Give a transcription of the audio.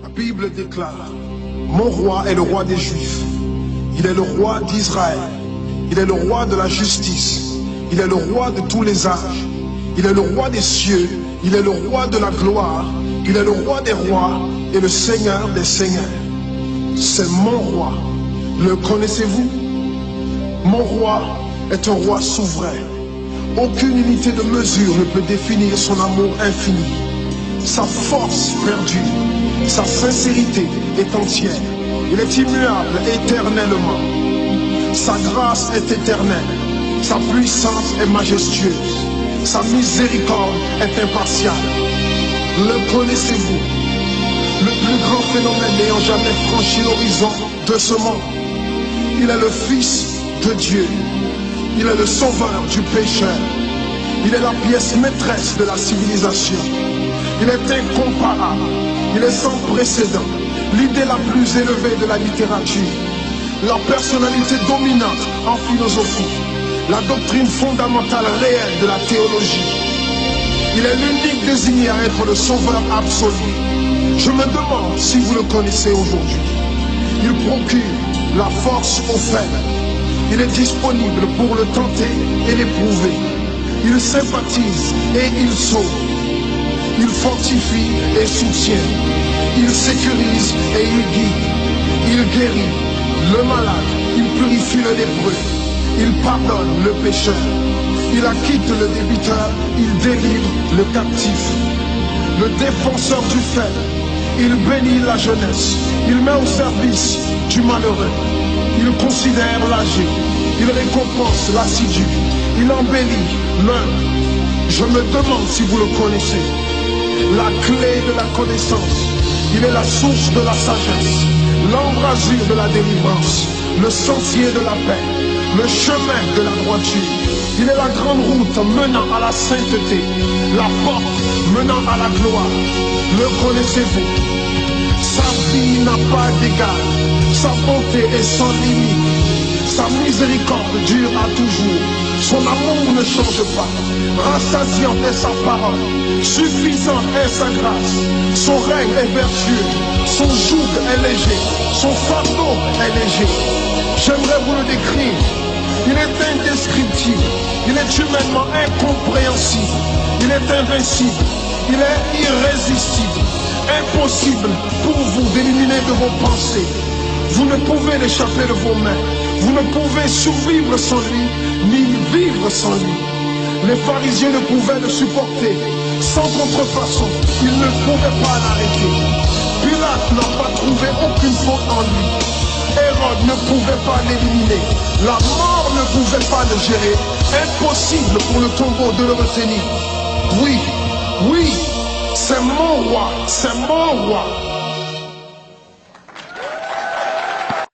La Bible déclare: mon roi est le roi des Juifs. Il est le roi d'Israël. Il est le roi de la justice. Il est le roi de tous les âges. Il est le roi des cieux. Il est le roi de la gloire. Il est le roi des rois et le Seigneur des seigneurs. C'est mon roi. Le connaissez-vous? Mon roi est un roi souverain. Aucune unité de mesure ne peut définir son amour infini. Sa force perdue, sa sincérité est entière. Il est immuable éternellement. Sa grâce est éternelle. Sa puissance est majestueuse. Sa miséricorde est impartiale. Le connaissez-vous? Le plus grand phénomène n'ayant jamais franchi l'horizon de ce monde. Il est le Fils de Dieu. Il est le sauveur du pécheur. Il est la pièce maîtresse de la civilisation. Il est incomparable. Il est sans précédent. L'idée la plus élevée de la littérature. La personnalité dominante en philosophie. La doctrine fondamentale réelle de la théologie. Il est l'unique désigné à être le sauveur absolu. Je me demande si vous le connaissez aujourd'hui. Il procure la force aux faibles. Il est disponible pour le tenter et l'éprouver. Il sympathise et il sauve. Il fortifie et soutient. Il sécurise et il guide. Il guérit le malade. Il purifie le lépreux. Il pardonne le pécheur. Il acquitte le débiteur. Il délivre le captif. Le défenseur du faible. Il bénit la jeunesse. Il met au service du malheureux. Il considère l'âgé. Il récompense l'assidu. Il embellit l'humble. Je me demande si vous le connaissez. La clé de la connaissance. Il est la source de la sagesse. L'embrasure de la délivrance. Le sentier de la paix. Le chemin de la droiture. Il est la grande route menant à la sainteté. La porte menant à la gloire. Le connaissez-vous? Sa vie n'a pas d'égal. Sa bonté est sans limite. Sa miséricorde dure à toujours. Son amour ne change pas. Rassasiante est sa parole. Suffisante est sa grâce. Son règne est vertueux. Son joug est léger. Son fardeau est léger. J'aimerais vous le décrire. Il est indescriptible. Il est humainement incompréhensible. Il est invincible. Il est irrésistible. Impossible pour vous d'éliminer de vos pensées. Vous ne pouvez l'échapper de vos mains. Vous ne pouvez survivre sans lui, ni vivre sans lui. Les pharisiens ne pouvaient le supporter. Sans contrefaçon, ils ne pouvaient pas l'arrêter. Pilate n'a pas trouvé aucune faute en lui. Hérode ne pouvait pas l'éliminer. La mort ne pouvait pas le gérer. Impossible pour le tombeau de le retenir. Oui, oui, c'est mon roi, c'est mon roi.